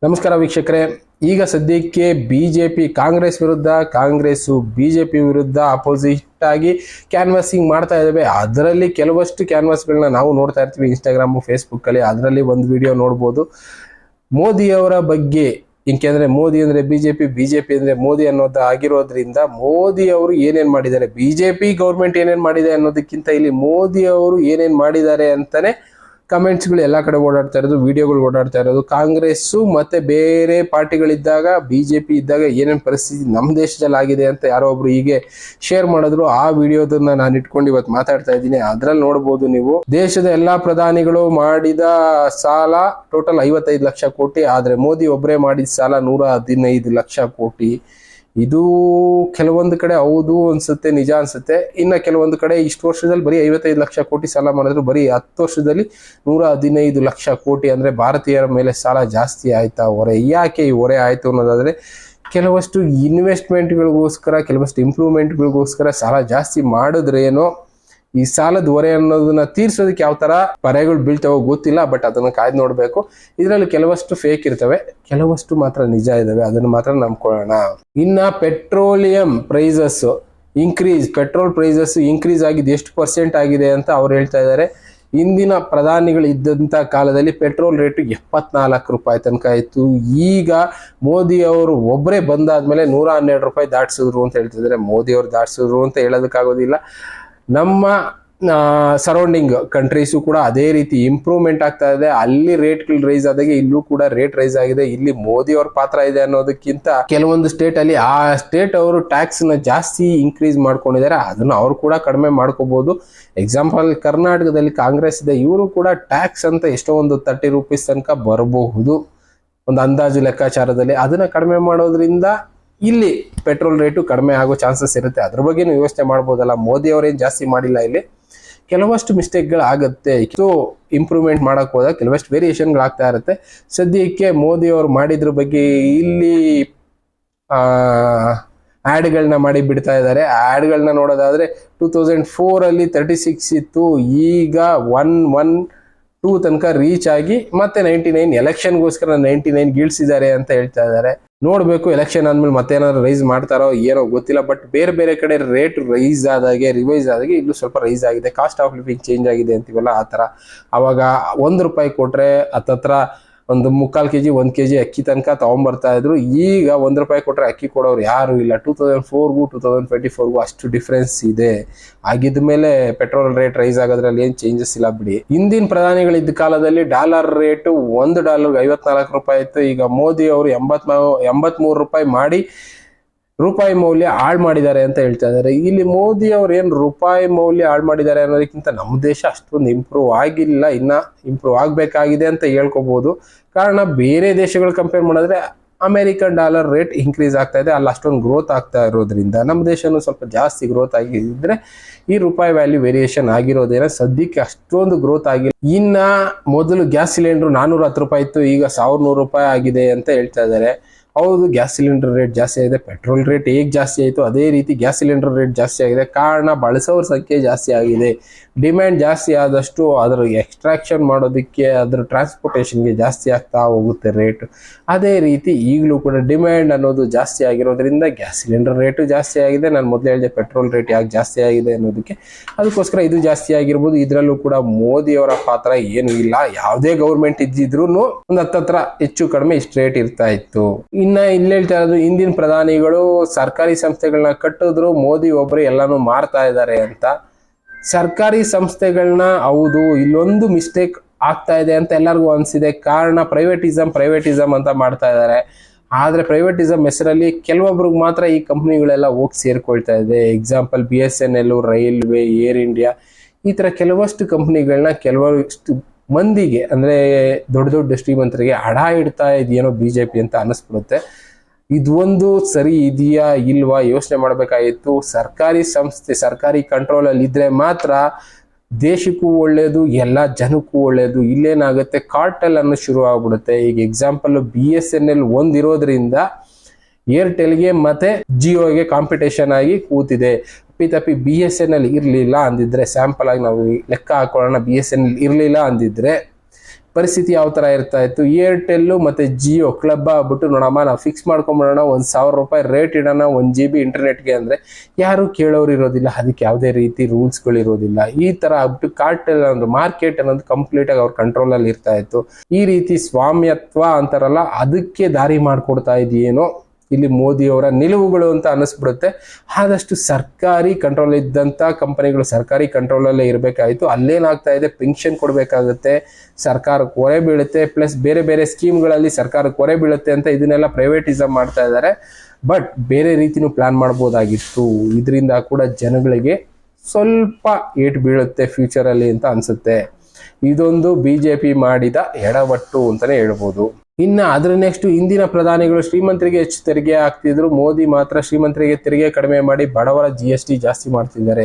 ನಮಸ್ಕಾರ ವೀಕ್ಷಕರೇ. ಈಗ ಸದ್ಯಕ್ಕೆ ಬಿಜೆಪಿ ಕಾಂಗ್ರೆಸ್ ಬಿಜೆಪಿ ವಿರುದ್ಧ ಅಪೋಸಿಟ್ ಆಗಿ ಕ್ಯಾನ್ವಾಸಿಂಗ್ ಮಾಡ್ತಾ ಇದ್ದಾವೆ. ಅದರಲ್ಲಿ ಕೆಲವಷ್ಟು ಕ್ಯಾನ್ವಾಸ್ಗಳನ್ನ ನಾವು ನೋಡ್ತಾ ಇರ್ತೀವಿ ಇನ್ಸ್ಟಾಗ್ರಾಮ್, ಫೇಸ್ಬುಕ್ ಅಲ್ಲಿ. ಅದರಲ್ಲಿ ಒಂದು ವಿಡಿಯೋ ನೋಡ್ಬೋದು ಮೋದಿ ಅವರ ಬಗ್ಗೆ. ಯಾಕೆಂದ್ರೆ ಮೋದಿ ಅಂದ್ರೆ ಬಿಜೆಪಿ ಅಂದ್ರೆ ಮೋದಿ ಅನ್ನೋದು ಆಗಿರೋದ್ರಿಂದ ಮೋದಿ ಅವರು ಏನೇನ್ ಮಾಡಿದ್ದಾರೆ, ಬಿಜೆಪಿ ಗೌರ್ಮೆಂಟ್ ಏನೇನ್ ಮಾಡಿದೆ ಅನ್ನೋದಕ್ಕಿಂತ ಇಲ್ಲಿ ಮೋದಿ ಅವರು ಏನೇನ್ ಮಾಡಿದ್ದಾರೆ ಅಂತಾನೆ ಕಮೆಂಟ್ಸ್ಗಳು ಎಲ್ಲ ಕಡೆ ಓಡಾಡ್ತಾ ಇರೋದು, ವಿಡಿಯೋಗಳು ಓಡಾಡ್ತಾ ಇರೋದು. ಕಾಂಗ್ರೆಸ್ಸು ಮತ್ತೆ ಬೇರೆ ಪಾರ್ಟಿಗಳಿದ್ದಾಗ, ಬಿಜೆಪಿ ಇದ್ದಾಗ ಏನೇನ್ ಪರಿಸ್ಥಿತಿ ನಮ್ಮ ದೇಶದಲ್ಲಿ ಆಗಿದೆ ಅಂತ ಯಾರೋ ಒಬ್ರು ಹೀಗೆ ಶೇರ್ ಮಾಡಿದ್ರು. ಆ ವಿಡಿಯೋದನ್ನ ನಾನು ಇಟ್ಕೊಂಡು ಇವತ್ತು ಮಾತಾಡ್ತಾ ಇದ್ದೀನಿ. ಅದ್ರಲ್ಲಿ ನೋಡ್ಬೋದು ನೀವು, ದೇಶದ ಎಲ್ಲಾ ಪ್ರಧಾನಿಗಳು ಮಾಡಿದ ಸಾಲ ಟೋಟಲ್ 55 ಲಕ್ಷ ಕೋಟಿ, ಆದ್ರೆ ಮೋದಿ ಒಬ್ಬರೇ ಮಾಡಿದ ಸಾಲ 115 ಲಕ್ಷ ಕೋಟಿ. ಇದು ಕೆಲವೊಂದು ಕಡೆ ಹೌದು ಅನ್ಸುತ್ತೆ, ನಿಜ ಅನ್ಸುತ್ತೆ. ಇನ್ನ ಕೆಲವೊಂದು ಕಡೆ ಇಷ್ಟು ವರ್ಷದಲ್ಲಿ ಬರೀ 55 ಲಕ್ಷ ಕೋಟಿ ಸಾಲ ಮಾಡಿದ್ರು, ಬರೀ 10 ವರ್ಷದಲ್ಲಿ 115 ಲಕ್ಷ ಕೋಟಿ. ಅಂದ್ರೆ ಭಾರತೀಯರ ಮೇಲೆ ಸಾಲ ಜಾಸ್ತಿ ಆಯ್ತಾ? ಹೊರೆ ಯಾಕೆ ಈ ಹೊರೆ ಆಯ್ತು ಅನ್ನೋದಾದ್ರೆ, ಕೆಲವಷ್ಟು ಇನ್ವೆಸ್ಟ್ಮೆಂಟ್ಗಳಿಗೋಸ್ಕರ, ಕೆಲವಷ್ಟು ಇಂಪ್ರೂವ್ಮೆಂಟ್ಗಳಿಗೋಸ್ಕರ ಸಾಲ ಜಾಸ್ತಿ ಮಾಡಿದ್ರೇನೋ ಈ ಸಾಲದ ಹೊರೆ ಅನ್ನೋದನ್ನ ತೀರ್ಸೋದಕ್ಕೆ ಯಾವ ತರ ಪರೆಗಳು ಬೀಳ್ತಾವೋ ಗೊತ್ತಿಲ್ಲ. ಬಟ್ ಅದನ್ನ ಕಾಯ್ದು ನೋಡ್ಬೇಕು. ಇದರಲ್ಲಿ ಕೆಲವಷ್ಟು ಫೇಕ್ ಇರ್ತವೆ, ಕೆಲವಷ್ಟು ಮಾತ್ರ ನಿಜ ಇದಾವೆ. ಅದನ್ನ ಮಾತ್ರ ನಂಬ್ಕೊಳ್ಳೋಣ. ಇನ್ನ ಪೆಟ್ರೋಲಿಯಂ ಪ್ರೈಸಸ್ ಇನ್ಕ್ರೀಸ್ ಆಗಿದ್ದು ಎಷ್ಟು % ಆಗಿದೆ ಅಂತ ಅವ್ರು ಹೇಳ್ತಾ ಇದ್ದಾರೆ. ಇಂದಿನ ಪ್ರಧಾನಿಗಳು ಇದ್ದಂತ ಕಾಲದಲ್ಲಿ ಪೆಟ್ರೋಲ್ ರೇಟ್ 74 ರೂಪಾಯಿ ತನಕ ಇತ್ತು. ಈಗ ಮೋದಿ ಅವರು ಒಬ್ಬರೇ ಬಂದಾದ್ಮೇಲೆ 112 ರೂಪಾಯಿ ದಾಟಿಸಿದ್ರು ಅಂತ ಹೇಳ್ತಿದ್ದಾರೆ. ಮೋದಿ ಅವರು ದಾಟಿಸಿದ್ರು ಅಂತ ಹೇಳೋದಕ್ಕಾಗೋದಿಲ್ಲ. ನಮ್ಮ ಸರೌಂಡಿಂಗ್ ಕಂಟ್ರೀಸು ಕೂಡ ಅದೇ ರೀತಿ ಇಂಪ್ರೂವ್ಮೆಂಟ್ ಆಗ್ತಾ ಇದೆ. ಅಲ್ಲಿ ರೇಟ್ಗಳು ರೈಸ್ ಆದಾಗೆ ಇಲ್ಲೂ ಕೂಡ ರೇಟ್ ರೈಸ್ ಆಗಿದೆ. ಇಲ್ಲಿ ಮೋದಿ ಅವ್ರ ಪಾತ್ರ ಇದೆ ಅನ್ನೋದಕ್ಕಿಂತ ಕೆಲವೊಂದು ಸ್ಟೇಟ್ ಅಲ್ಲಿ ಆ ಸ್ಟೇಟ್ ಅವರು ಟ್ಯಾಕ್ಸ್ ನ ಜಾಸ್ತಿ ಇನ್ಕ್ರೀಸ್ ಮಾಡ್ಕೊಂಡಿದ್ದಾರೆ. ಅದನ್ನ ಅವ್ರು ಕೂಡ ಕಡಿಮೆ ಮಾಡ್ಕೋಬಹುದು. ಎಕ್ಸಾಂಪಲ್ ಕರ್ನಾಟಕದಲ್ಲಿ ಕಾಂಗ್ರೆಸ್ ಇದೆ, ಇವರು ಕೂಡ ಟ್ಯಾಕ್ಸ್ ಅಂತ ಎಷ್ಟೋ ಒಂದು 30 ರೂಪೀಸ್ ತನಕ ಬರಬಹುದು ಒಂದು ಅಂದಾಜು ಲೆಕ್ಕಾಚಾರದಲ್ಲಿ. ಅದನ್ನ ಕಡಿಮೆ ಮಾಡೋದ್ರಿಂದ ಇಲ್ಲಿ ಪೆಟ್ರೋಲ್ ರೇಟು ಕಡಿಮೆ ಆಗೋ ಚಾನ್ಸಸ್ ಇರುತ್ತೆ. ಅದ್ರ ಬಗ್ಗೆ ಯೋಚನೆ ಮಾಡ್ಬೋದಲ್ಲ. ಮೋದಿ ಅವರೇನು ಜಾಸ್ತಿ ಮಾಡಿಲ್ಲ, ಇಲ್ಲಿ ಕೆಲವಷ್ಟು ಮಿಸ್ಟೇಕ್ಗಳು ಆಗುತ್ತೆ. ಸೊ ಇಂಪ್ರೂವ್ಮೆಂಟ್ ಮಾಡಕ್ ಹೋದಾಗ ಕೆಲವಷ್ಟು ವೇರಿಯೇಷನ್ಗಳು ಆಗ್ತಾ ಇರುತ್ತೆ. ಸದ್ಯಕ್ಕೆ ಮೋದಿ ಅವರು ಮಾಡಿದ್ರ ಬಗ್ಗೆ ಇಲ್ಲಿ ಆಡ್ಗಳನ್ನ ಮಾಡಿ ಬಿಡ್ತಾ ಇದ್ದಾರೆ. ಆಡ್ಗಳನ್ನ ನೋಡೋದಾದ್ರೆ 2004 ಅಲ್ಲಿ 36 ಇತ್ತು, ಈಗ 112 ತನಕ ರೀಚ್ ಆಗಿ ಮತ್ತೆ 99 ಎಲೆಕ್ಷನ್ಗೋಸ್ಕರ 99 ಗೀಳ್ಸಿದ್ದಾರೆ ಅಂತ ಹೇಳ್ತಾ ಇದ್ದಾರೆ. ನೋಡ್ಬೇಕು ಎಲೆಕ್ಷನ್ ಆದ್ಮೇಲೆ ಮತ್ತೆ ಏನಾದ್ರು ರೈಸ್ ಮಾಡ್ತಾರೋ ಏನೋ ಗೊತ್ತಿಲ್ಲ. ಬಟ್ ಬೇರೆ ಬೇರೆ ಕಡೆ ರೇಟ್ ರಿವೈಸ್ ಆದಾಗೆ ಇಲ್ಲೂ ಸ್ವಲ್ಪ ರೈಸ್ ಆಗಿದೆ. ಕಾಸ್ಟ್ ಆಫ್ ಲಿವಿಂಗ್ ಚೇಂಜ್ ಆಗಿದೆ ಅಂತೀವಲ್ಲ, ಆ ತರ. ಅವಾಗ 1 ರೂಪಾಯಿ ಕೊಟ್ರೆ ಹತ್ತತ್ರ ಒಂದು 3/4 kg 1 kg ಅಕ್ಕಿ ತನಕ ತಗೊಂಡ್ಬರ್ತಾ ಇದ್ರು. ಈಗ 1 ರೂಪಾಯಿ ಕೊಟ್ರೆ ಅಕ್ಕಿ ಕೊಡೋರು ಯಾರು ಇಲ್ಲ. 2004ಗೂ 2024ಗೂ ಅಷ್ಟು ಡಿಫ್ರೆನ್ಸ್ ಇದೆ. ಆಗಿದ್ಮೇಲೆ ಪೆಟ್ರೋಲ್ ರೇಟ್ ರೈಸ್ ಆಗೋದ್ರಲ್ಲಿ ಏನ್ ಚೇಂಜಸ್ ಇಲ್ಲ ಬಿಡಿ. ಹಿಂದಿನ ಪ್ರಧಾನಿಗಳಿದ್ದ ಕಾಲದಲ್ಲಿ ಡಾಲರ್ ರೇಟ್ $1 54 ರೂಪಾಯಿ ಇತ್ತು. ಈಗ ಮೋದಿ ಅವರು 83 ರೂಪಾಯಿ ಮಾಡಿ ರೂಪಾಯಿ ಮೌಲ್ಯ ಹಾಳು ಮಾಡಿದ್ದಾರೆ ಅಂತ ಹೇಳ್ತಾ ಇದ್ದಾರೆ. ಇಲ್ಲಿ ಮೋದಿ ಅವ್ರು ಏನ್ ರೂಪಾಯಿ ಮೌಲ್ಯ ಹಾಳು ಮಾಡಿದ್ದಾರೆ ಅನ್ನೋದಕ್ಕಿಂತ ನಮ್ಮ ದೇಶ ಅಷ್ಟೊಂದು ಇಂಪ್ರೂವ್ ಆಗಿಲ್ಲ, ಇನ್ನ ಇಂಪ್ರೂವ್ ಆಗ್ಬೇಕಾಗಿದೆ ಅಂತ ಹೇಳ್ಕೋಬಹುದು. ಕಾರಣ ಬೇರೆ ದೇಶಗಳು ಕಂಪೇರ್ ಮಾಡಿದ್ರೆ ಅಮೆರಿಕನ್ ಡಾಲರ್ ರೇಟ್ ಇನ್ಕ್ರೀಸ್ ಆಗ್ತಾ ಇದೆ, ಅಲ್ಲಿ ಅಷ್ಟೊಂದು ಗ್ರೋತ್ ಆಗ್ತಾ ಇರೋದ್ರಿಂದ ನಮ್ಮ ದೇಶನೂ ಸ್ವಲ್ಪ ಜಾಸ್ತಿ ಗ್ರೋತ್ ಆಗಿದ್ರೆ ಈ ರೂಪಾಯಿ ವ್ಯಾಲ್ಯೂ ವೇರಿಯೇಷನ್ ಆಗಿರೋದೇನ ಸದ್ಯಕ್ಕೆ ಅಷ್ಟೊಂದು ಗ್ರೋತ್ ಆಗಿಲ್ಲ. ಇನ್ನ ಮೊದಲು ಗ್ಯಾಸ್ ಸಿಲಿಂಡರ್ 410 ರೂಪಾಯಿ ಇತ್ತು, ಈಗ 1100 ರೂಪಾಯಿ ಆಗಿದೆ ಅಂತ ಹೇಳ್ತಾ ಇದ್ದಾರೆ. ಹೌದು, ಗ್ಯಾಸ್ ಸಿಲಿಂಡರ್ ರೇಟ್ ಜಾಸ್ತಿ ಆಗಿದೆ. ಪೆಟ್ರೋಲ್ ರೇಟ್ ಹೇಗೆ ಜಾಸ್ತಿ ಆಯಿತು ಅದೇ ರೀತಿ ಗ್ಯಾಸ್ ಸಿಲಿಂಡರ್ ರೇಟ್ ಜಾಸ್ತಿ ಆಗಿದೆ. ಕಾರಣ ಬಳಸೋರ ಸಂಖ್ಯೆ ಜಾಸ್ತಿ ಆಗಿದೆ. ಡಿಮ್ಯಾಂಡ್ ಜಾಸ್ತಿ ಆದಷ್ಟು ಅದರ ಎಕ್ಸ್ಟ್ರಾಕ್ಷನ್ ಮಾಡೋದಕ್ಕೆ, ಅದರ ಟ್ರಾನ್ಸ್ಪೋರ್ಟೇಷನ್ಗೆ ಜಾಸ್ತಿ ಆಗ್ತಾ ಹೋಗುತ್ತೆ ರೇಟ್. ಅದೇ ರೀತಿ ಈಗಲೂ ಕೂಡ ಡಿಮ್ಯಾಂಡ್ ಅನ್ನೋದು ಜಾಸ್ತಿ ಆಗಿರೋದ್ರಿಂದ ಗ್ಯಾಸ್ ಸಿಲಿಂಡರ್ ರೇಟು ಜಾಸ್ತಿ ಆಗಿದೆ. ನಾನು ಮೊದಲೇ ಹೇಳಿದೆ ಪೆಟ್ರೋಲ್ ರೇಟ್ ಯಾಕೆ ಜಾಸ್ತಿ ಆಗಿದೆ ಅನ್ನೋದಕ್ಕೆ, ಅದಕ್ಕೋಸ್ಕರ ಇದು ಜಾಸ್ತಿ ಆಗಿರ್ಬೋದು. ಇದರಲ್ಲೂ ಕೂಡ ಮೋದಿ ಅವರ ಪಾತ್ರ ಏನು ಇಲ್ಲ. ಯಾವುದೇ ಗೌರ್ಮೆಂಟ್ ಇದ್ದಿದ್ರು ಒಂದು ಹತ್ತತ್ರ ಹೆಚ್ಚು ಕಡಿಮೆ ಇಷ್ಟು ರೇಟ್ ಇರ್ತಾ ಇತ್ತು. ಇನ್ನ ಇಲ್ಲಿ ಹೇಳ್ತಾ ಇರೋದು, ಹಿಂದಿನ ಪ್ರಧಾನಿಗಳು ಸರ್ಕಾರಿ ಸಂಸ್ಥೆಗಳನ್ನ ಕಟ್ಟಿದ್ರು, ಮೋದಿ ಒಬ್ಬರು ಎಲ್ಲಾನು ಮಾರ್ತಾ ಇದ್ದಾರೆ ಅಂತ. ಸರ್ಕಾರಿ ಸಂಸ್ಥೆಗಳನ್ನ ಹೌದು, ಇಲ್ಲೊಂದು ಮಿಸ್ಟೇಕ್ ಆಗ್ತಾ ಇದೆ ಅಂತ ಎಲ್ಲರಿಗೂ ಅನ್ಸಿದೆ. ಕಾರಣ ಪ್ರೈವೇಟಿಸಮ್ ಅಂತ ಮಾಡ್ತಾ ಇದ್ದಾರೆ. ಆದ್ರೆ ಪ್ರೈವೇಟಿಸಮ್ ಹೆಸರಲ್ಲಿ ಕೆಲವೊಬ್ರಿಗೆ ಮಾತ್ರ ಈ ಕಂಪ್ನಿಗಳೆಲ್ಲ ಹೋಗಿ ಸೇರ್ಕೊಳ್ತಾ ಇದೆ. Example BSNL, railway, air India, ಈ ತರ ಕೆಲವಷ್ಟು ಕಂಪ್ನಿಗಳನ್ನ ಕೆಲವಷ್ಟು ಮಂದಿಗೆ ಅಂದ್ರೆ ದೊಡ್ಡ ಶ್ರೀಮಂತರಿಗೆ ಹಡ ಇಡ್ತಾ ಇದೆಯೇನೋ ಬಿಜೆಪಿ ಅಂತ ಅನಿಸ್ಬಿಡುತ್ತೆ. ಇದೊಂದು ಸರಿ ಇದೆಯಾ ಇಲ್ವಾ ಯೋಚನೆ ಮಾಡ್ಬೇಕಾಗಿತ್ತು. ಸರ್ಕಾರಿ ಸಂಸ್ಥೆ ಸರ್ಕಾರಿ ಕಂಟ್ರೋಲ್ ಅಲ್ಲಿ ಇದ್ರೆ ಮಾತ್ರ ದೇಶಕ್ಕೂ ಒಳ್ಳೇದು, ಎಲ್ಲ ಜನಕ್ಕೂ ಒಳ್ಳೇದು. ಇಲ್ಲೇನಾಗುತ್ತೆ, ಕಾರ್ಟೆಲ್ ಅನ್ನೋ ಶುರು ಆಗ್ಬಿಡುತ್ತೆ. ಈಗ ಎಕ್ಸಾಂಪಲ್ BSNL ಒಂದಿರೋದ್ರಿಂದ ಏರ್ಟೆಲ್ಗೆ ಮತ್ತೆ ಜಿಯೋಗೆ ಕಾಂಪಿಟೇಷನ್ ಆಗಿ ಕೂತಿದೆ. ತಪ್ಪಿ BSNL ಇರ್ಲಿಲ್ಲ ಅಂದಿದ್ರೆ, ಸ್ಯಾಂಪಲ್ ಆಗಿ ನಾವು ಲೆಕ್ಕ ಹಾಕೊಳ್ಳೋಣ, BSNL ಇರ್ಲಿಲ್ಲ ಅಂದಿದ್ರೆ ಪರಿಸ್ಥಿತಿ ಯಾವ ತರ ಇರ್ತಾ ಇತ್ತು. ಏರ್ಟೆಲ್ ಮತ್ತೆ ಜಿಯೋ ಕ್ಲಬ್ ಆಗ್ಬಿಟ್ಟು ನೋಡಮ್ಮ ನಾವು ಫಿಕ್ಸ್ ಮಾಡ್ಕೊಂಬಿಡೋಣ, 1,000 ರೂಪಾಯಿ ರೇಟ್ ಇಡೋಣ 1 GB ಇಂಟರ್ನೆಟ್ಗೆ ಅಂದ್ರೆ ಯಾರು ಕೇಳೋರು ಇರೋದಿಲ್ಲ, ಅದಕ್ಕೆ ಯಾವುದೇ ರೀತಿ ರೂಲ್ಸ್ಗಳು ಇರೋದಿಲ್ಲ. ಈ ತರ ಆಗ್ಬಿಟ್ಟು ಕಾರ್ಟೆಲ್ ಅಂದ್ರೆ ಮಾರ್ಕೆಟ್ ಅನ್ನೋದು ಕಂಪ್ಲೀಟ್ ಆಗಿ ಅವ್ರ ಕಂಟ್ರೋಲ್ ಅಲ್ಲಿ ಇರ್ತಾ ಇತ್ತು. ಈ ರೀತಿ ಸ್ವಾಮ್ಯತ್ವ ಅಂತಾರಲ್ಲ, ಅದಕ್ಕೆ ದಾರಿ ಮಾಡ್ಕೊಡ್ತಾ ಇದೆಯೇನೋ ಇಲ್ಲಿ ಮೋದಿ ಅವರ ನಿಲುವುಗಳು ಅಂತ ಅನಿಸ್ಬಿಡುತ್ತೆ. ಆದಷ್ಟು ಸರ್ಕಾರಿ ಕಂಟ್ರೋಲ್ ಇದ್ದಂತ ಕಂಪನಿಗಳು ಸರ್ಕಾರಿ ಕಂಟ್ರೋಲ್ ಅಲ್ಲೇ ಇರಬೇಕಾಯ್ತು. ಅಲ್ಲೇನಾಗ್ತಾ ಇದೆ, ಪೆನ್ಷನ್ ಕೊಡಬೇಕಾಗುತ್ತೆ, ಸರ್ಕಾರಕ್ಕೆ ಹೊರೆ ಬೀಳುತ್ತೆ, ಪ್ಲಸ್ ಬೇರೆ ಬೇರೆ ಸ್ಕೀಮ್ಗಳಲ್ಲಿ ಸರ್ಕಾರಕ್ಕೆ ಹೊರೆ ಬೀಳುತ್ತೆ ಅಂತ ಇದನ್ನೆಲ್ಲ ಪ್ರೈವೇಟಿಸಮ್ ಮಾಡ್ತಾ ಇದ್ದಾರೆ. ಬಟ್ ಬೇರೆ ರೀತಿನೂ ಪ್ಲಾನ್ ಮಾಡ್ಬೋದಾಗಿತ್ತು. ಇದರಿಂದ ಕೂಡ ಜನಗಳಿಗೆ ಸ್ವಲ್ಪ ಏಟು ಬೀಳುತ್ತೆ ಫ್ಯೂಚರ್ ಅಲ್ಲಿ ಅಂತ ಅನ್ಸುತ್ತೆ. ಇದೊಂದು ಬಿಜೆಪಿ ಮಾಡಿದ ಎಡವಟ್ಟು ಅಂತಾನೆ ಹೇಳ್ಬೋದು. ಇನ್ನ ಅದ್ರ ನೆಕ್ಸ್ಟ್ ಇಂದಿನ ಪ್ರಧಾನಿಗಳು ಶ್ರೀಮಂತರಿಗೆ ಹೆಚ್ಚು ತೆರಿಗೆ ಹಾಕ್ತಿದ್ರು, ಮೋದಿ ಮಾತ್ರ ಶ್ರೀಮಂತರಿಗೆ ತೆರಿಗೆ ಕಡಿಮೆ ಮಾಡಿ ಬಡವರ GST ಜಾಸ್ತಿ ಮಾಡ್ತಿದ್ದಾರೆ.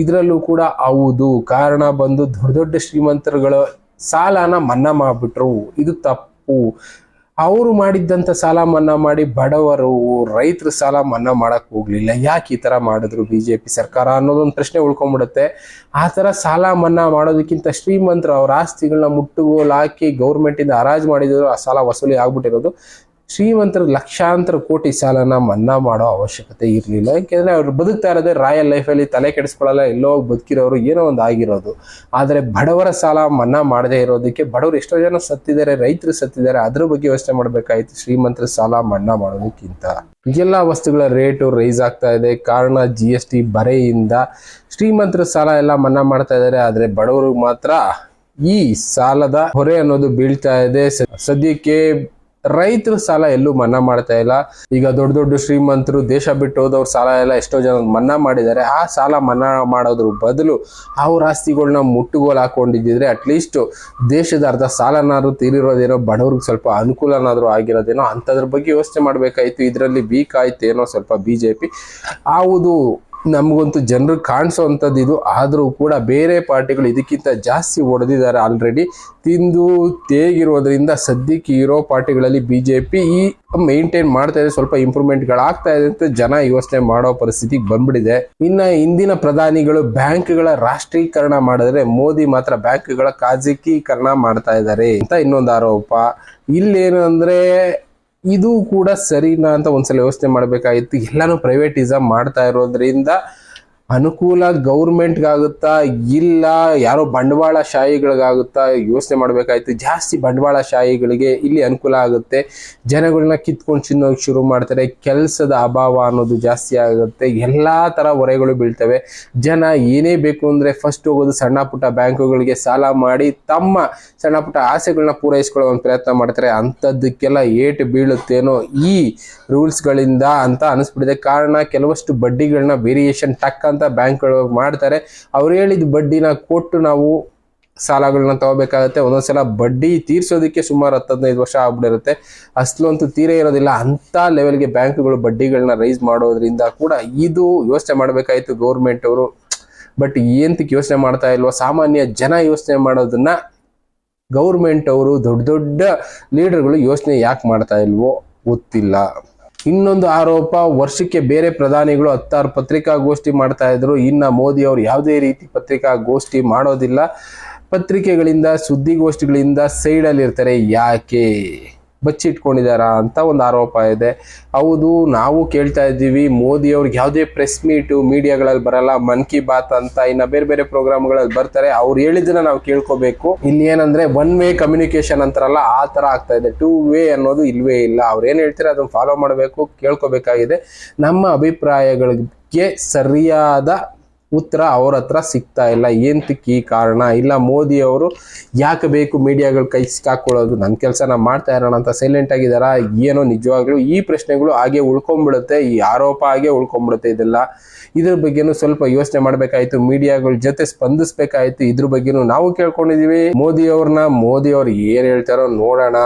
ಇದರಲ್ಲೂ ಕೂಡ ಹೌದು, ಕಾರಣ ಬಂದು ದೊಡ್ಡ ದೊಡ್ಡ ಶ್ರೀಮಂತರುಗಳ ಸಾಲನ ಮನ್ನಾ ಮಾಡ್ಬಿಟ್ರು. ಇದು ತಪ್ಪು. ಅವರು ಮಾಡಿದ್ದಂಥ ಸಾಲ ಮನ್ನಾ ಮಾಡಿ ಬಡವರು ರೈತರ ಸಾಲ ಮನ್ನಾ ಮಾಡಕ್ ಹೋಗ್ಲಿಲ್ಲ. ಯಾಕೆ ಈ ತರ ಮಾಡಿದ್ರು ಬಿಜೆಪಿ ಸರ್ಕಾರ ಅನ್ನೋದೊಂದು ಪ್ರಶ್ನೆ ಉಳ್ಕೊಂಡ್ಬಿಡುತ್ತೆ. ಆ ತರ ಸಾಲ ಮನ್ನಾ ಮಾಡೋದಕ್ಕಿಂತ ಶ್ರೀಮಂತರು ಅವ್ರ ಆಸ್ತಿಗಳನ್ನ ಮುಟ್ಟುಗೋಲು ಹಾಕಿ ಗೌರ್ಮೆಂಟ್ ಇಂದ ಹರಾಜು ಮಾಡಿದ್ರು, ಆ ಸಾಲ ವಸೂಲಿ ಆಗ್ಬಿಟ್ಟಿರೋದು. ಶ್ರೀಮಂತರ ಲಕ್ಷಾಂತರ ಕೋಟಿ ಸಾಲನ ಮನ್ನಾ ಮಾಡೋ ಅವಶ್ಯಕತೆ ಇರಲಿಲ್ಲ. ಯಾಕೆಂದ್ರೆ ಅವ್ರು ಬದುಕ್ತಾ ಇರೋದೇ ರಾಯಲ್ ಲೈಫಲ್ಲಿ, ತಲೆ ಕೆಡಿಸ್ಕೊಳ್ಳಲ್ಲ, ಎಲ್ಲೋ ಬದುಕಿರೋರು ಏನೋ ಒಂದು ಆಗಿರೋದು. ಆದರೆ ಬಡವರ ಸಾಲ ಮನ್ನಾ ಮಾಡದೇ ಇರೋದಕ್ಕೆ ಬಡವರು ಎಷ್ಟೋ ಜನ ಸತ್ತಿದ್ದಾರೆ, ರೈತರು ಸತ್ತಿದ್ದಾರೆ. ಅದ್ರ ಬಗ್ಗೆ ಯೋಚನೆ ಮಾಡಬೇಕಾಯ್ತು ಶ್ರೀಮಂತರ ಸಾಲ ಮನ್ನಾ ಮಾಡೋದಕ್ಕಿಂತ. ಎಲ್ಲ ವಸ್ತುಗಳ ರೇಟು ರೈಸ್ ಆಗ್ತಾ ಇದೆ, ಕಾರಣ GST ಬರೆಯಿಂದ. ಶ್ರೀಮಂತರ ಸಾಲ ಎಲ್ಲ ಮನ್ನಾ ಮಾಡ್ತಾ ಇದ್ದಾರೆ, ಆದ್ರೆ ಬಡವರು ಮಾತ್ರ ಈ ಸಾಲದ ಹೊರೆ ಅನ್ನೋದು ಬೀಳ್ತಾ ಇದೆ. ಸದ್ಯಕ್ಕೆ ರೈತರ ಸಾಲ ಎಲ್ಲೂ ಮನ್ನಾ ಮಾಡ್ತಾ ಇಲ್ಲ. ಈಗ ದೊಡ್ಡ ದೊಡ್ಡ ಶ್ರೀಮಂತರು ದೇಶ ಬಿಟ್ಟು ಹೋದವ್ರ ಸಾಲ ಎಲ್ಲ ಎಷ್ಟೋ ಜನ ಮನ್ನಾ ಮಾಡಿದ್ದಾರೆ. ಆ ಸಾಲ ಮನ್ನಾ ಮಾಡೋದ್ರ ಬದಲು ಅವ್ರ ಆಸ್ತಿಗಳನ್ನ ಮುಟ್ಟುಗೋಲು ಹಾಕೊಂಡಿದ್ದಿದ್ರೆ ಅಟ್ಲೀಸ್ಟ್ ದೇಶದ ಅರ್ಧ ಸಾಲನಾದ್ರೂ ತೀರಿರೋದೇನೋ, ಬಡವ್ರಿಗೆ ಸ್ವಲ್ಪ ಅನುಕೂಲನಾದ್ರೂ ಆಗಿರೋದೇನೋ, ಅಂಥದ್ರ ಬಗ್ಗೆ ಯೋಚನೆ ಮಾಡ್ಬೇಕಾಯ್ತು. ಇದರಲ್ಲಿ ವೀಕ್ ಆಯ್ತೇನೋ ಸ್ವಲ್ಪ ಬಿಜೆಪಿ. ಹೌದು, ನಮಗಂತೂ ಜನರು ಕಾಣಿಸೋವಂಥದ್ದು ಇದು. ಆದರೂ ಕೂಡ ಬೇರೆ ಪಾರ್ಟಿಗಳು ಇದಕ್ಕಿಂತ ಜಾಸ್ತಿ ಹೊಡೆದಿದ್ದಾರೆ ಆಲ್ರೆಡಿ. ತಿಂದು ತೇಗಿರೋದ್ರಿಂದ ಸದ್ಯಕ್ಕೆ ಇರೋ ಪಾರ್ಟಿಗಳಲ್ಲಿ ಬಿಜೆಪಿ ಈ ಮೇಂಟೈನ್ ಮಾಡ್ತಾ ಇದೆ. ಸ್ವಲ್ಪ ಇಂಪ್ರೂವ್ಮೆಂಟ್ಗಳಾಗ್ತಾ ಇದೆ ಅಂತ ಜನ ಯೋಚನೆ ಮಾಡೋ ಪರಿಸ್ಥಿತಿಗೆ ಬಂದ್ಬಿಟ್ಟಿದೆ. ಇನ್ನ ಇಂದಿನ ಪ್ರಧಾನಿಗಳು ಬ್ಯಾಂಕ್ಗಳ ರಾಷ್ಟ್ರೀಕರಣ ಮಾಡಿದ್ರೆ, ಮೋದಿ ಮಾತ್ರ ಬ್ಯಾಂಕ್ಗಳ ಖಾಸಗೀಕರಣ ಮಾಡ್ತಾ ಇದ್ದಾರೆ ಅಂತ ಇನ್ನೊಂದು ಆರೋಪ. ಇಲ್ಲೇನು ಅಂದ್ರೆ ಇದು ಕೂಡ ಸರಿನಾ ಅಂತ ಒಂದ್ಸಲ ಯೋಚನೆ ಮಾಡಬೇಕಾಗಿತ್ತು. ಎಲ್ಲಾನು ಪ್ರೈವೇಟಿಸಮ್ ಮಾಡ್ತಾ ಇರೋದ್ರಿಂದ ಅನುಕೂಲ ಗೌರ್ಮೆಂಟ್ಗಾಗುತ್ತಾ ಇಲ್ಲ ಯಾರೋ ಬಂಡವಾಳಶಾಹಿಗಳಿಗಾಗುತ್ತಾ ಯೋಚನೆ ಮಾಡಬೇಕಾಯ್ತು. ಜಾಸ್ತಿ ಬಂಡವಾಳಶಾಹಿಗಳಿಗೆ ಇಲ್ಲಿ ಅನುಕೂಲ ಆಗುತ್ತೆ, ಜನಗಳನ್ನ ಕಿತ್ಕೊಂಡು ತಿನ್ನೋಕೆ ಶುರು ಮಾಡ್ತಾರೆ, ಕೆಲಸದ ಅಭಾವ ಅನ್ನೋದು ಜಾಸ್ತಿ ಆಗುತ್ತೆ, ಎಲ್ಲಾ ತರ ಹೊರೆಗಳು ಬೀಳ್ತವೆ. ಜನ ಏನೇ ಬೇಕು ಅಂದ್ರೆ ಫಸ್ಟ್ ಹೋಗೋದು ಸಣ್ಣ ಪುಟ್ಟ ಬ್ಯಾಂಕುಗಳಿಗೆ ಸಾಲ ಮಾಡಿ ತಮ್ಮ ಸಣ್ಣ ಪುಟ್ಟ ಆಸೆಗಳನ್ನ ಪೂರೈಸ್ಕೊಳ್ಳೋ ಒಂದು ಪ್ರಯತ್ನ ಮಾಡ್ತಾರೆ. ಅಂಥದ್ದಕ್ಕೆಲ್ಲ ಏಟು ಬೀಳುತ್ತೇನೋ ಈ ರೂಲ್ಸ್ಗಳಿಂದ ಅಂತ ಅನಿಸ್ಬಿಟ್ಟಿದೆ. ಕಾರಣ ಕೆಲವಷ್ಟು ಬಡ್ಡಿಗಳನ್ನ ವೇರಿಯೇಷನ್ ಟಕ್ ಅಂತ ಬ್ಯಾಂಕ್ಗಳು ಮಾಡ್ತಾರೆ. ಅವ್ರು ಹೇಳಿದ ಬಡ್ಡಿನ ಕೊಟ್ಟು ನಾವು ಸಾಲಗಳನ್ನ ತಗೋಬೇಕಾಗತ್ತೆ. ಒಂದೊಂದ್ಸಲ ಬಡ್ಡಿ ತೀರ್ಸೋದಕ್ಕೆ ಸುಮಾರು 10-15 ವರ್ಷ ಆಗ್ಬಿಟ್ಟಿರುತ್ತೆ. ಅಷ್ಟೊಂತೂ ತೀರೇ ಇರೋದಿಲ್ಲ. ಅಂತ ಲೆವೆಲ್ಗೆ ಬ್ಯಾಂಕ್ಗಳು ಬಡ್ಡಿಗಳನ್ನ ರೈಸ್ ಮಾಡೋದ್ರಿಂದ ಕೂಡ ಇದು ಯೋಚನೆ ಮಾಡಬೇಕಾಯ್ತು ಗೌರ್ಮೆಂಟ್ ಅವರು. ಬಟ್ ಏಂತಕ್ಕೆ ಯೋಚನೆ ಮಾಡ್ತಾ ಇಲ್ವೋ, ಸಾಮಾನ್ಯ ಜನ ಯೋಚನೆ ಮಾಡೋದನ್ನ ಗೌರ್ಮೆಂಟ್ ಅವರು ದೊಡ್ಡ ದೊಡ್ಡ ಲೀಡರ್ಗಳು ಯೋಚನೆ ಯಾಕೆ ಮಾಡ್ತಾ ಇಲ್ವೋ ಗೊತ್ತಿಲ್ಲ. ಇನ್ನೊಂದು ಆರೋಪ, ವರ್ಷಕ್ಕೆ ಬೇರೆ ಪ್ರಧಾನಿಗಳು 16 ಪತ್ರಿಕಾಗೋಷ್ಠಿ ಮಾಡ್ತಾ ಇದ್ರು. ಇನ್ನ ಮೋದಿ ಅವರು ಯಾವುದೇ ರೀತಿ ಪತ್ರಿಕಾಗೋಷ್ಠಿ ಮಾಡೋದಿಲ್ಲ. ಪತ್ರಿಕೆಗಳಿಂದ ಸುದ್ದಿಗೋಷ್ಠಿಗಳಿಂದ ಸೈಡಲ್ಲಿ ಇರ್ತಾರೆ. ಯಾಕೆ ಬಚ್ಚಿಟ್ಕೊಂಡಿದಾರ ಅಂತ ಒಂದು ಆರೋಪ ಇದೆ. ಹೌದು, ನಾವು ಕೇಳ್ತಾ ಇದ್ದೀವಿ, ಮೋದಿ ಅವ್ರಿಗೆ ಯಾವುದೇ ಪ್ರೆಸ್ ಮೀಟು ಮೀಡಿಯಾಗಳಲ್ಲಿ ಬರಲ್ಲ, ಮನ್ ಕಿ ಬಾತ್ ಅಂತ ಇನ್ನ ಬೇರೆ ಬೇರೆ ಪ್ರೋಗ್ರಾಮ್ಗಳಲ್ಲಿ ಬರ್ತಾರೆ. ಅವ್ರು ಹೇಳಿದ್ದನ್ನ ನಾವು ಕೇಳ್ಕೋಬೇಕು. ಇಲ್ಲಿ ಏನಂದ್ರೆ 1 ವೇ ಕಮ್ಯುನಿಕೇಶನ್ ಅಂತಾರಲ್ಲ, ಆ ತರ ಆಗ್ತಾ ಇದೆ. 2 ವೇ ಅನ್ನೋದು ಇಲ್ವೇ ಇಲ್ಲ. ಅವ್ರು ಏನ್ ಹೇಳ್ತಾರೆ ಅದನ್ನ ಫಾಲೋ ಮಾಡಬೇಕು, ಕೇಳ್ಕೋಬೇಕಾಗಿದೆ. ನಮ್ಮ ಅಭಿಪ್ರಾಯಗಳಿಗೆ ಸರಿಯಾದ ಉತ್ತರ ಅವ್ರ ಹತ್ರ ಸಿಗ್ತಾ ಇಲ್ಲ. ಏಂತಕ್ಕೆ ಈ ಕಾರಣ ಇಲ್ಲ, ಮೋದಿ ಅವರು ಯಾಕೆ ಬೇಕು ಮೀಡಿಯಾಗಳ ಕೈ ಸಿಕ್ಕಾಕೊಳ್ಳೋದು, ನನ್ನ ಕೆಲಸ ನಾ ಮಾಡ್ತಾ ಇರೋಣ ಅಂತ ಸೈಲೆಂಟ್ ಆಗಿದಾರ ಏನೋ? ನಿಜವಾಗ್ಲೂ ಈ ಪ್ರಶ್ನೆಗಳು ಹಾಗೆ ಉಳ್ಕೊಂಡ್ಬಿಡುತ್ತೆ, ಈ ಆರೋಪ ಹಾಗೆ ಉಳ್ಕೊಂಡ್ಬಿಡುತ್ತೆ. ಇದ್ರ ಬಗ್ಗೆನೂ ಸ್ವಲ್ಪ ಯೋಚನೆ ಮಾಡ್ಬೇಕಾಯ್ತು, ಮೀಡಿಯಾಗಳ ಜೊತೆ ಸ್ಪಂದಿಸ್ಬೇಕಾಯ್ತು. ಇದ್ರ ಬಗ್ಗೆನೂ ನಾವು ಕೇಳ್ಕೊಂಡಿದೀವಿ ಮೋದಿ ಅವ್ರು ಏನ್ ಹೇಳ್ತಾರೋ ನೋಡೋಣ.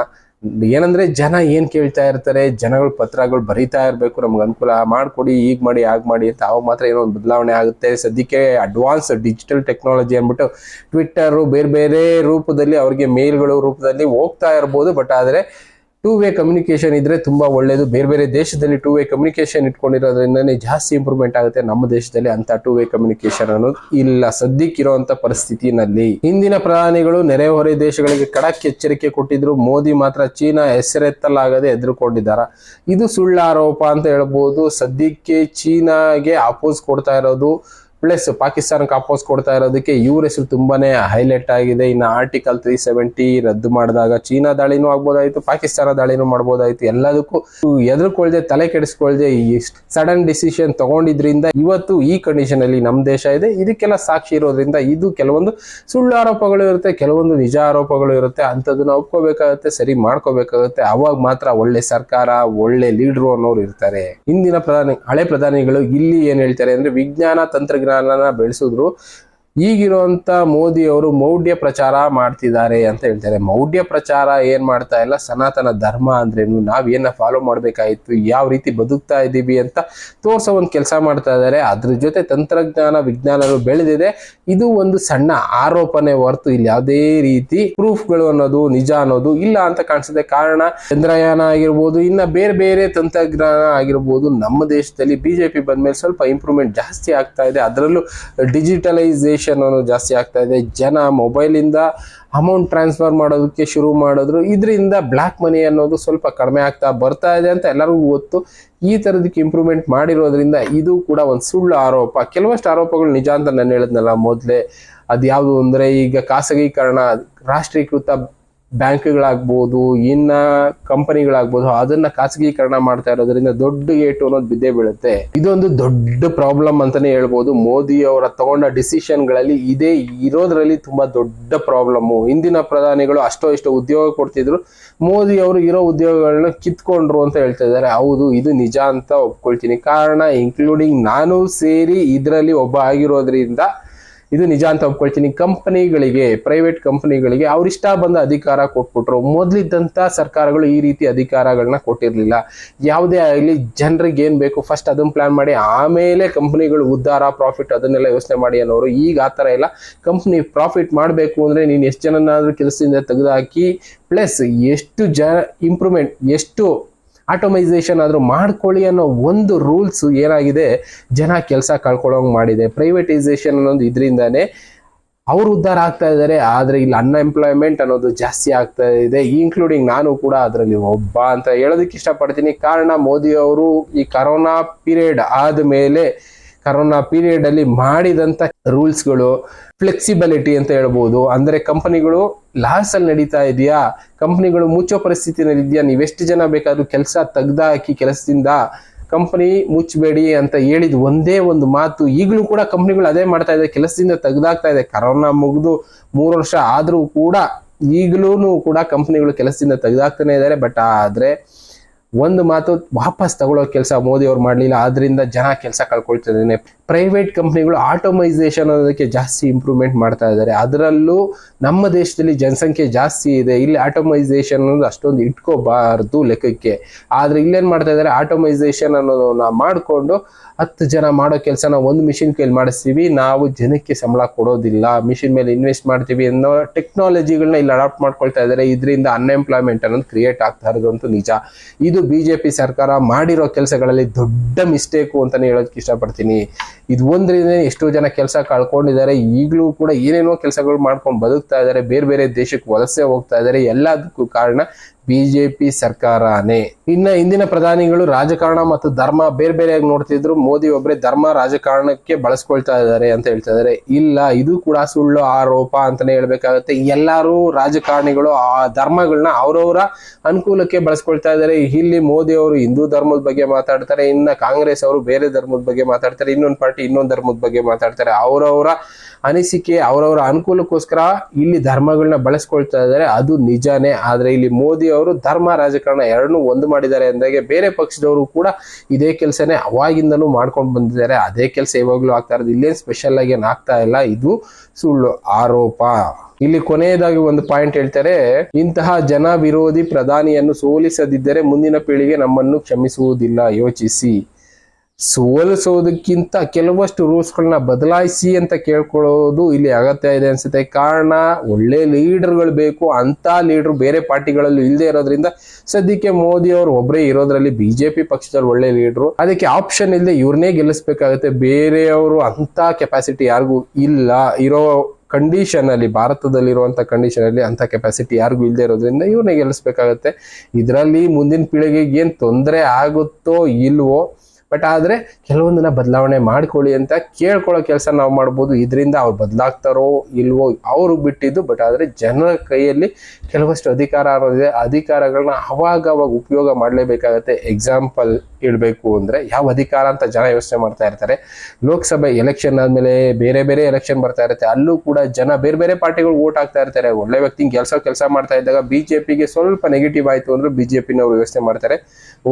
ಏನಂದ್ರೆ ಜನ ಏನ್ ಕೇಳ್ತಾ ಇರ್ತಾರೆ, ಜನಗಳ ಪತ್ರಗಳು ಬರೀತಾ ಇರ್ಬೇಕು, ನಮ್ಗೆ ಅನುಕೂಲ ಮಾಡ್ಕೊಡಿ, ಈಗ ಮಾಡಿ ಆಗ ಮಾಡಿ ಅಂತ. ಅವಾಗ ಮಾತ್ರ ಏನೋ ಒಂದು ಬದಲಾವಣೆ ಆಗುತ್ತೆ. ಸದ್ಯಕ್ಕೆ ಅಡ್ವಾನ್ಸ್ ಡಿಜಿಟಲ್ ಟೆಕ್ನಾಲಜಿ ಅಂದ್ಬಿಟ್ಟು ಟ್ವಿಟ್ಟರ್ ಬೇರೆ ಬೇರೆ ರೂಪದಲ್ಲಿ ಅವ್ರಿಗೆ ಮೇಲ್ಗಳು ರೂಪದಲ್ಲಿ ಹೋಗ್ತಾ ಇರ್ಬೋದು. ಬಟ್ ಆದ್ರೆ ಟೂ ವೇ ಕಮ್ಯುನಿಕೇಶನ್ ಇದ್ರೆ ತುಂಬಾ ಒಳ್ಳೇದು. ಬೇರೆ ಬೇರೆ ದೇಶದಲ್ಲಿ ಟೂ ವೇ ಕಮ್ಯುನಿಕೇಶನ್ ಇಟ್ಕೊಂಡಿರೋದ್ರಿಂದನೇ ಜಾಸ್ತಿ ಇಂಪ್ರೂವ್ಮೆಂಟ್ ಆಗುತ್ತೆ. ನಮ್ಮ ದೇಶದಲ್ಲಿ ಅಂತ ಟೂ ವೇ ಕಮ್ಯುನಿಕೇಶನ್ ಅನ್ನೋದು ಇಲ್ಲ ಸದ್ಯಕ್ಕಿರುವಂತ ಪರಿಸ್ಥಿತಿನಲ್ಲಿ. ಹಿಂದಿನ ಪ್ರಧಾನಿಗಳು ನೆರೆಹೊರೆ ದೇಶಗಳಿಗೆ ಖಡಕ್ ಎಚ್ಚರಿಕೆ ಕೊಟ್ಟಿದ್ರು, ಮೋದಿ ಮಾತ್ರ ಚೀನಾ ಹೆಸರೆತ್ತಲಾಗದೆ ಎದುರುಕೊಂಡಿದ್ದಾರೆ. ಇದು ಸುಳ್ಳು ಆರೋಪ ಅಂತ ಹೇಳ್ಬೋದು. ಸದ್ಯಕ್ಕೆ ಚೀನಾಗೆ ಅಪೋಸ್ ಕೊಡ್ತಾ ಇರೋದು ಪ್ಲಸ್ ಪಾಕಿಸ್ತಾನಕ್ಕೆ ಅಪೋಸ್ ಕೊಡ್ತಾ ಇರೋದಕ್ಕೆ ಇವ್ರ ಹೆಸರು ತುಂಬಾನೇ ಹೈಲೈಟ್ ಆಗಿದೆ. ಇನ್ನು ಆರ್ಟಿಕಲ್ 370 ರದ್ದು ಮಾಡಿದಾಗ ಚೀನಾ ದಾಳಿನೂ ಆಗ್ಬೋದಾಯ್ತು, ಪಾಕಿಸ್ತಾನ ದಾಳಿನೂ ಮಾಡ್ಬೋದಾಯ್ತು. ಎಲ್ಲದಕ್ಕೂ ಎದುರ್ಕೊಳ್ದೆ ತಲೆ ಕೆಡಿಸ್ಕೊಳ್ದೆ ಈ ಸಡನ್ ಡಿಸಿಷನ್ ತಗೊಂಡಿದ್ರಿಂದ ಇವತ್ತು ಈ ಕಂಡೀಷನ್ ಅಲ್ಲಿ ನಮ್ ದೇಶ ಇದೆ. ಇದಕ್ಕೆಲ್ಲ ಸಾಕ್ಷಿ ಇರೋದ್ರಿಂದ ಇದು ಕೆಲವೊಂದು ಸುಳ್ಳು ಆರೋಪಗಳು ಇರುತ್ತೆ, ಕೆಲವೊಂದು ನಿಜ ಆರೋಪಗಳು ಇರುತ್ತೆ. ಅಂತದನ್ನ ಒಪ್ಕೋಬೇಕಾಗತ್ತೆ, ಸರಿ ಮಾಡ್ಕೋಬೇಕಾಗತ್ತೆ. ಅವಾಗ ಮಾತ್ರ ಒಳ್ಳೆ ಸರ್ಕಾರ, ಒಳ್ಳೆ ಲೀಡರು ಅನ್ನೋರು ಇರ್ತಾರೆ. ಹಿಂದಿನ ಹಳೆ ಪ್ರಧಾನಿಗಳು ಇಲ್ಲಿ ಏನ್ ಹೇಳ್ತಾರೆ ಅಂದ್ರೆ ವಿಜ್ಞಾನ ತಂತ್ರಜ್ಞಾನ ಬೆಳೆಸಿದ್ರು. ಈಗಿರುವಂತ ಮೋದಿ ಅವರು ಮೌಢ್ಯ ಪ್ರಚಾರ ಮಾಡ್ತಿದ್ದಾರೆ ಅಂತ ಹೇಳ್ತಾರೆ. ಮೌಢ್ಯ ಪ್ರಚಾರ ಏನ್ ಮಾಡ್ತಾ ಇಲ್ಲ, ಸನಾತನ ಧರ್ಮ ಅಂದ್ರೇನು, ನಾವ್ ಏನ ಫಾಲೋ ಮಾಡ್ಬೇಕಾಯ್ತು, ಯಾವ ರೀತಿ ಬದುಕ್ತಾ ಇದೀವಿ ಅಂತ ತೋರ್ಸೋ ಒಂದು ಕೆಲಸ ಮಾಡ್ತಾ ಇದ್ದಾರೆ. ಅದ್ರ ಜೊತೆ ತಂತ್ರಜ್ಞಾನ ವಿಜ್ಞಾನಗಳು ಬೆಳೆದಿದೆ. ಇದು ಒಂದು ಸಣ್ಣ ಆರೋಪನೆ ಹೊರತು ಇಲ್ಲಿ ಯಾವುದೇ ರೀತಿ ಪ್ರೂಫ್ಗಳು ಅನ್ನೋದು ನಿಜ ಅನ್ನೋದು ಇಲ್ಲ ಅಂತ ಕಾಣಿಸುತ್ತೆ. ಕಾರಣ ಚಂದ್ರಯಾನ ಆಗಿರ್ಬೋದು, ಇನ್ನ ಬೇರೆ ಬೇರೆ ತಂತ್ರಜ್ಞಾನ ಆಗಿರ್ಬೋದು, ನಮ್ಮ ದೇಶದಲ್ಲಿ ಬಿಜೆಪಿ ಬಂದ್ಮೇಲೆ ಸ್ವಲ್ಪ ಇಂಪ್ರೂವ್ಮೆಂಟ್ ಜಾಸ್ತಿ ಆಗ್ತಾ ಇದೆ. ಅದರಲ್ಲೂ ಡಿಜಿಟಲೈಸೇಷನ್ ಜಾಸ್ತಿ ಆಗ್ತಾ ಇದೆ. ಜನ ಮೊಬೈಲ್ ಇಂದ ಅಮೌಂಟ್ ಟ್ರಾನ್ಸ್ಫರ್ ಮಾಡೋದಕ್ಕೆ ಶುರು ಮಾಡಿದ್ರು. ಇದರಿಂದ ಬ್ಲಾಕ್ ಮನಿ ಅನ್ನೋದು ಸ್ವಲ್ಪ ಕಡಿಮೆ ಆಗ್ತಾ ಬರ್ತಾ ಇದೆ ಅಂತ ಎಲ್ಲರಿಗೂ ಗೊತ್ತು. ಈ ತರದಕ್ಕೆ ಇಂಪ್ರೂವ್ಮೆಂಟ್ ಮಾಡಿರೋದ್ರಿಂದ ಇದು ಕೂಡ ಒಂದು ಸುಳ್ಳು ಆರೋಪ. ಕೆಲವಷ್ಟು ಆರೋಪಗಳು ನಿಜ ಅಂತ ನಾನು ಹೇಳಿದ್ನಲ್ಲ ಮೊದಲೇ. ಅದು ಯಾವುದು ಅಂದ್ರೆ ಈಗ ಖಾಸಗೀಕರಣ, ರಾಷ್ಟ್ರೀಕೃತ ಬ್ಯಾಂಕ್ಗಳಾಗ್ಬೋದು, ಇನ್ನ ಕಂಪನಿಗಳಾಗ್ಬೋದು, ಅದನ್ನ ಖಾಸಗೀಕರಣ ಮಾಡ್ತಾ ಇರೋದ್ರಿಂದ ದೊಡ್ಡ ಏಟು ಅನ್ನೋದು ಬಿದ್ದೇ ಬೀಳುತ್ತೆ. ಇದೊಂದು ದೊಡ್ಡ ಪ್ರಾಬ್ಲಮ್ ಅಂತಾನೆ ಹೇಳ್ಬೋದು. ಮೋದಿ ಅವರ ತಗೊಂಡ ಡಿಸಿಷನ್ ಗಳಲ್ಲಿ ಇದೇ ಇರೋದ್ರಲ್ಲಿ ತುಂಬಾ ದೊಡ್ಡ ಪ್ರಾಬ್ಲಮ್. ಹಿಂದಿನ ಪ್ರಧಾನಿಗಳು ಅಷ್ಟೋ ಇಷ್ಟೋ ಉದ್ಯೋಗ ಕೊಡ್ತಿದ್ರು, ಮೋದಿ ಅವರು ಇರೋ ಉದ್ಯೋಗಗಳನ್ನ ಕಿತ್ಕೊಂಡ್ರು ಅಂತ ಹೇಳ್ತಾ ಇದ್ದಾರೆ. ಹೌದು, ಇದು ನಿಜ ಅಂತ ಒಪ್ಕೊಳ್ತೀನಿ. ಕಾರಣ ಇನ್ಕ್ಲೂಡಿಂಗ್ ನಾನು ಸೇರಿ ಇದರಲ್ಲಿ ಒಬ್ಬ ಆಗಿರೋದ್ರಿಂದ ಇದು ನಿಜ ಅಂತ ಒಪ್ಕೊಳ್ತೀನಿ. ಕಂಪನಿಗಳಿಗೆ, ಪ್ರೈವೇಟ್ ಕಂಪನಿಗಳಿಗೆ ಅವ್ರಿಷ್ಟ ಬಂದ ಅಧಿಕಾರ ಕೊಟ್ಬಿಟ್ರು. ಮೊದಲಿದ್ದಂತ ಸರ್ಕಾರಗಳು ಈ ರೀತಿ ಅಧಿಕಾರಗಳನ್ನ ಕೊಟ್ಟಿರ್ಲಿಲ್ಲ. ಯಾವುದೇ ಆಗಲಿ ಜನರಿಗೆ ಏನ್ ಬೇಕು ಫಸ್ಟ್ ಅದನ್ನ ಪ್ಲಾನ್ ಮಾಡಿ ಆಮೇಲೆ ಕಂಪನಿಗಳು ಉದ್ಧಾರ ಪ್ರಾಫಿಟ್ ಅದನ್ನೆಲ್ಲ ಯೋಚನೆ ಮಾಡಿ ಅನ್ನೋರು. ಈಗ ಆತರ ಇಲ್ಲ. ಕಂಪನಿ ಪ್ರಾಫಿಟ್ ಮಾಡಬೇಕು ಅಂದ್ರೆ ನೀನ್ ಎಷ್ಟು ಜನನಾದ್ರೂ ಕೆಲಸದಿಂದ ತೆಗೆದುಹಾಕಿ ಪ್ಲಸ್ ಎಷ್ಟು ಇಂಪ್ರೂವ್ಮೆಂಟ್, ಎಷ್ಟು ಆಟೋಮೈಸೇಷನ್ ಆದ್ರೂ ಮಾಡ್ಕೊಳ್ಳಿ ಅನ್ನೋ ಒಂದು ರೂಲ್ಸ್ ಏನಾಗಿದೆ, ಜನ ಕೆಲಸ ಕಳ್ಕೊಳ್ಳೋಂಗ್ ಮಾಡಿದೆ. ಪ್ರೈವೇಟೈಸೇಷನ್ ಅನ್ನೋದು ಇದರಿಂದಾನೇ ಅವ್ರು ಉದ್ಧಾರ ಆಗ್ತಾ ಇದ್ದಾರೆ. ಆದ್ರೆ ಇಲ್ಲಿ ಅನ್ಎಂಪ್ಲಾಯ್ಮೆಂಟ್ ಅನ್ನೋದು ಜಾಸ್ತಿ ಆಗ್ತಾ ಇದೆ, ಇನ್ಕ್ಲೂಡಿಂಗ್ ನಾನು ಕೂಡ ಅದರಲ್ಲಿ ಒಬ್ಬ ಅಂತ ಹೇಳೋದಕ್ಕೆ ಇಷ್ಟಪಡ್ತೀನಿ. ಕಾರಣ ಮೋದಿ ಅವರು ಈ ಕರೋನಾ ಪೀರಿಯಡ್ ಆದ್ಮೇಲೆ ಕರೋನಾ ಪೀರಿಯಡ್ ಅಲ್ಲಿ ಮಾಡಿದಂತ ರೂಲ್ಸ್ಗಳು ಫ್ಲೆಕ್ಸಿಬಿಲಿಟಿ ಅಂತ ಹೇಳ್ಬೋದು. ಅಂದ್ರೆ ಕಂಪನಿಗಳು ಲಾಸ್ ಅಲ್ಲಿ ನಡೀತಾ ಇದೆಯಾ, ಕಂಪನಿಗಳು ಮುಚ್ಚೋ ಪರಿಸ್ಥಿತಿನಲ್ಲಿ ಇದೆಯಾ, ನೀವೆಷ್ಟು ಜನ ಬೇಕಾದ್ರೂ ಕೆಲಸ ತೆಗ್ದಾಕಿ ಕೆಲಸದಿಂದ, ಕಂಪನಿ ಮುಚ್ಚಬೇಡಿ ಅಂತ ಹೇಳಿದ್ ಒಂದೇ ಒಂದು ಮಾತು. ಈಗಲೂ ಕೂಡ ಕಂಪನಿಗಳು ಅದೇ ಮಾಡ್ತಾ ಇದೆ, ಕೆಲಸದಿಂದ ತೆಗ್ದಾಕ್ತಾ ಇದೆ. ಕರೋನಾ ಮುಗಿದು 3 ವರ್ಷ ಆದ್ರೂ ಕೂಡ ಈಗಲೂ ಕೂಡ ಕಂಪನಿಗಳು ಕೆಲಸದಿಂದ ತೆಗ್ದಾಕ್ತಾನೆ ಇದ್ದಾರೆ. ಬಟ್ ಆದ್ರೆ ಒಂದು ಮಾತು, ವಾಪಸ್ ತಗೊಳ್ಳೋ ಕೆಲಸ ಮೋದಿ ಅವ್ರು ಮಾಡ್ಲಿಲ್ಲ. ಆದ್ರಿಂದ ಜನ ಕೆಲಸ ಕಳ್ಕೊಳ್ತಿದ್ದೇನೆ. ಪ್ರೈವೇಟ್ ಕಂಪ್ನಿಗಳು ಆಟೋಮೈಸೇಷನ್ ಅನ್ನೋದಕ್ಕೆ ಜಾಸ್ತಿ ಇಂಪ್ರೂವ್ಮೆಂಟ್ ಮಾಡ್ತಾ ಇದ್ದಾರೆ. ಅದರಲ್ಲೂ ನಮ್ಮ ದೇಶದಲ್ಲಿ ಜನಸಂಖ್ಯೆ ಜಾಸ್ತಿ ಇದೆ, ಇಲ್ಲಿ ಆಟೋಮೈಸೇಷನ್ ಅನ್ನೋದು ಅಷ್ಟೊಂದು ಇಟ್ಕೋಬಾರ್ದು ಲೆಕ್ಕಕ್ಕೆ. ಆದ್ರೆ ಇಲ್ಲೇನ್ ಮಾಡ್ತಾ ಇದ್ದಾರೆ, ಆಟೋಮೈಸೇಷನ್ ಅನ್ನೋದನ್ನ ಮಾಡ್ಕೊಂಡು 10 ಜನ ಮಾಡೋ ಕೆಲಸನ ಒಂದು ಮಿಷಿನ್ ಕೈಲಿ ಮಾಡಿಸ್ತೀವಿ, ನಾವು ಜನಕ್ಕೆ ಸಂಬಳ ಕೊಡೋದಿಲ್ಲ, ಮಿಷಿನ್ ಮೇಲೆ ಇನ್ವೆಸ್ಟ್ ಮಾಡ್ತೀವಿ ಅನ್ನೋ ಟೆಕ್ನಾಲಜಿಗಳನ್ನ ಇಲ್ಲಿ ಅಡಾಪ್ಟ್ ಮಾಡ್ಕೊಳ್ತಾ ಇದ್ದಾರೆ. ಇದರಿಂದ ಅನ್ಎಂಪ್ಲಾಯ್ಮೆಂಟ್ ಅನ್ನೋದು ಕ್ರಿಯೇಟ್ ಆಗ್ತಾ ಇರೋದಂತೂ ನಿಜ. ಇದು ಬಿಜೆಪಿ ಸರ್ಕಾರ ಮಾಡಿರೋ ಕೆಲಸಗಳಲ್ಲಿ ದೊಡ್ಡ ಮಿಸ್ಟೇಕು ಅಂತಾನೆ ಹೇಳೋದಕ್ಕೆ ಇಷ್ಟಪಡ್ತೀನಿ. ಇದು ಒಂದ್ರಿಂದ ಎಷ್ಟೋ ಜನ ಕೆಲಸ ಕಳ್ಕೊಂಡಿದ್ದಾರೆ. ಈಗಲೂ ಕೂಡ ಏನೇನೋ ಕೆಲಸಗಳು ಮಾಡ್ಕೊಂಡು ಬದುಕ್ತಾ ಇದ್ದಾರೆ, ಬೇರೆ ಬೇರೆ ದೇಶಕ್ಕೆ ವಲಸೆ ಹೋಗ್ತಾ ಇದ್ದಾರೆ. ಎಲ್ಲದಕ್ಕೂ ಕಾರಣ ಬಿಜೆಪಿ ಸರ್ಕಾರನೇ. ಇನ್ನ ಹಿಂದಿನ ಪ್ರಧಾನಿಗಳು ರಾಜಕಾರಣ ಮತ್ತು ಧರ್ಮ ಬೇರೆ ಬೇರೆಯಾಗಿ ನೋಡ್ತಿದ್ರು, ಮೋದಿ ಒಬ್ಬರೇ ಧರ್ಮ ರಾಜಕಾರಣಕ್ಕೆ ಬಳಸ್ಕೊಳ್ತಾ ಇದ್ದಾರೆ ಅಂತ ಹೇಳ್ತಾ ಇದ್ದಾರೆ. ಇಲ್ಲ, ಇದು ಕೂಡ ಸುಳ್ಳು ಆರೋಪ ಅಂತಾನೆ ಹೇಳ್ಬೇಕಾಗತ್ತೆ. ಎಲ್ಲರೂ ರಾಜಕಾರಣಿಗಳು ಆ ಧರ್ಮಗಳನ್ನ ಅವರವರ ಅನುಕೂಲಕ್ಕೆ ಬಳಸ್ಕೊಳ್ತಾ ಇದ್ದಾರೆ. ಇಲ್ಲಿ ಮೋದಿ ಅವರು ಹಿಂದೂ ಧರ್ಮದ ಬಗ್ಗೆ ಮಾತಾಡ್ತಾರೆ, ಇನ್ನ ಕಾಂಗ್ರೆಸ್ ಅವರು ಬೇರೆ ಧರ್ಮದ ಬಗ್ಗೆ ಮಾತಾಡ್ತಾರೆ, ಇನ್ನೊಂದು ಪಾರ್ಟಿ ಇನ್ನೊಂದು ಧರ್ಮದ ಬಗ್ಗೆ ಮಾತಾಡ್ತಾರೆ. ಅವರವರ ಅನಿಸಿಕೆ, ಅವರವರ ಅನುಕೂಲಕ್ಕೋಸ್ಕರ ಇಲ್ಲಿ ಧರ್ಮಗಳನ್ನ ಬಳಸ್ಕೊಳ್ತಾ ಇದ್ದಾರೆ, ಅದು ನಿಜಾನೇ. ಆದ್ರೆ ಇಲ್ಲಿ ಮೋದಿ ಅವರು ಧರ್ಮ ರಾಜಕಾರಣ ಎರಡನ್ನೂ ಒಂದು ಮಾಡಿದ್ದಾರೆ ಅಂದಾಗೆ ಬೇರೆ ಪಕ್ಷದವರು ಕೂಡ ಇದೇ ಕೆಲಸನೇ ಅವಾಗಿಂದನೂ ಮಾಡ್ಕೊಂಡು ಬಂದಿದ್ದಾರೆ. ಅದೇ ಕೆಲಸ ಇವಾಗ್ಲೂ ಆಗ್ತಾ ಇರೋದು, ಇಲ್ಲೇನ್ ಸ್ಪೆಷಲ್ ಆಗಿ ಏನ್ ಆಗ್ತಾ ಇಲ್ಲ. ಇದು ಸುಳ್ಳು ಆರೋಪ. ಇಲ್ಲಿ ಕೊನೆಯದಾಗಿ ಒಂದು ಪಾಯಿಂಟ್ ಹೇಳ್ತಾರೆ, ಇಂತಹ ಜನ ವಿರೋಧಿ ಪ್ರಧಾನಿಯನ್ನು ಸೋಲಿಸದಿದ್ದರೆ ಮುಂದಿನ ಪೀಳಿಗೆ ನಮ್ಮನ್ನು ಕ್ಷಮಿಸುವುದಿಲ್ಲ, ಯೋಚಿಸಿ. ಸೋಲಿಸೋದಕ್ಕಿಂತ ಕೆಲವಷ್ಟು ರೂಲ್ಸ್ಗಳನ್ನ ಬದಲಾಯಿಸಿ ಅಂತ ಕೇಳ್ಕೊಳ್ಳೋದು ಇಲ್ಲಿ ಅಗತ್ಯ ಇದೆ ಅನ್ಸುತ್ತೆ. ಕಾರಣ ಒಳ್ಳೆ ಲೀಡರ್ಗಳು ಬೇಕು, ಅಂತ ಲೀಡರ್ ಬೇರೆ ಪಾರ್ಟಿಗಳಲ್ಲಿ ಇಲ್ಲದೆ ಇರೋದ್ರಿಂದ ಸದ್ಯಕ್ಕೆ ಮೋದಿ ಅವರು ಒಬ್ಬರೇ ಇರೋದ್ರಲ್ಲಿ ಬಿಜೆಪಿ ಪಕ್ಷದಲ್ಲಿ ಒಳ್ಳೆ ಲೀಡರು, ಅದಕ್ಕೆ ಆಪ್ಷನ್ ಇಲ್ಲದೆ ಇವ್ರನ್ನೇ ಗೆಲ್ಲಿಸ್ಬೇಕಾಗತ್ತೆ. ಬೇರೆಯವರು ಅಂತ ಕೆಪಾಸಿಟಿ ಯಾರಿಗೂ ಇಲ್ಲ. ಇರೋ ಕಂಡೀಷನ್ ಅಲ್ಲಿ, ಭಾರತದಲ್ಲಿರುವಂತ ಕಂಡೀಷನ್ ಅಲ್ಲಿ ಅಂತ ಕೆಪಾಸಿಟಿ ಯಾರಿಗೂ ಇಲ್ಲದೆ ಇರೋದ್ರಿಂದ ಇವ್ರನ್ನೇ ಗೆಲ್ಲಿಸ್ಬೇಕಾಗತ್ತೆ. ಇದರಲ್ಲಿ ಮುಂದಿನ ಪೀಳಿಗೆಗೆ ಏನ್ ತೊಂದರೆ ಆಗುತ್ತೋ ಇಲ್ವೋ, ಬಟ್ ಆದ್ರೆ ಕೆಲವೊಂದನ್ನ ಬದಲಾವಣೆ ಮಾಡ್ಕೊಳ್ಳಿ ಅಂತ ಕೇಳ್ಕೊಳ್ಳೋ ಕೆಲಸ ನಾವು ಮಾಡ್ಬೋದು. ಇದರಿಂದ ಅವ್ರು ಬದಲಾಗ್ತಾರೋ ಇಲ್ವೋ ಅವ್ರಿಗೆ ಬಿಟ್ಟಿದ್ದು. ಬಟ್ ಆದ್ರೆ ಜನರ ಕೈಯಲ್ಲಿ ಕೆಲವಷ್ಟು ಅಧಿಕಾರ ಅನ್ನೋದಿದೆ, ಅಧಿಕಾರಗಳನ್ನ ಅವಾಗ ಉಪಯೋಗ ಮಾಡಲೇಬೇಕಾಗತ್ತೆ. ಎಕ್ಸಾಂಪಲ್ ಇಡಬೇಕು ಅಂದ್ರೆ ಯಾವ ಅಧಿಕಾರ ಅಂತ ಜನ ಯೋಚನೆ ಮಾಡ್ತಾ ಇರ್ತಾರೆ. ಲೋಕಸಭೆ ಎಲೆಕ್ಷನ್ ಆದ್ಮೇಲೆ ಬೇರೆ ಬೇರೆ ಎಲೆಕ್ಷನ್ ಬರ್ತಾ ಇರುತ್ತೆ, ಅಲ್ಲೂ ಕೂಡ ಜನ ಬೇರೆ ಬೇರೆ ಪಾರ್ಟಿಗಳು ವೋಟ್ ಹಾಕ್ತಾ ಇರ್ತಾರೆ. ಒಳ್ಳೆ ವ್ಯಕ್ತಿ ಕೆಲಸ ಮಾಡ್ತಾ ಇದ್ದಾಗ ಬಿಜೆಪಿಗೆ ಸ್ವಲ್ಪ ನೆಗೆಟಿವ್ ಆಯ್ತು ಅಂದ್ರೆ ಬಿಜೆಪಿನವರು ಯೋಚನೆ ಮಾಡ್ತಾರೆ,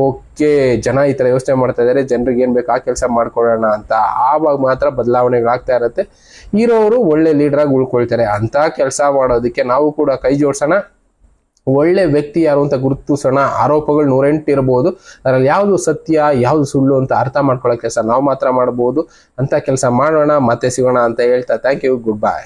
ಓಕೆ ಜನ ಈ ತರ ಯೋಚನೆ ಮಾಡ್ತಾ ಇದಾರೆ, ಜನರಿಗೆ ಏನ್ ಬೇಕು ಆ ಕೆಲಸ ಮಾಡ್ಕೊಳ್ಳೋಣ ಅಂತ. ಆವಾಗ ಮಾತ್ರ ಬದಲಾವಣೆಗಳಾಗ್ತಾ ಇರುತ್ತೆ, ಇರೋರು ಒಳ್ಳೆ ಲೀಡರ್ ಆಗಿ ಉಳ್ಕೊಳ್ತಾರೆ. ಅಂತ ಕೆಲಸ ಮಾಡೋದಕ್ಕೆ ನಾವು ಕೂಡ ಕೈ ಜೋಡಿಸೋಣ, ಒಳ್ಳೆ ವ್ಯಕ್ತಿ ಯಾರು ಅಂತ ಗುರುತಿಸೋಣ. ಆರೋಪಗಳು 108 ಇರಬಹುದು, ಅದರಲ್ಲಿ ಯಾವುದು ಸತ್ಯ ಯಾವುದು ಸುಳ್ಳು ಅಂತ ಅರ್ಥ ಮಾಡ್ಕೊಳ್ಳೋ ಕೆಲಸ ನಾವು ಮಾತ್ರ ಮಾಡಬಹುದು. ಅಂತ ಕೆಲಸ ಮಾಡೋಣ, ಮತ್ತೆ ಸಿಗೋಣ ಅಂತ ಹೇಳ್ತಾ ಥ್ಯಾಂಕ್ ಯು, ಗುಡ್ ಬೈ.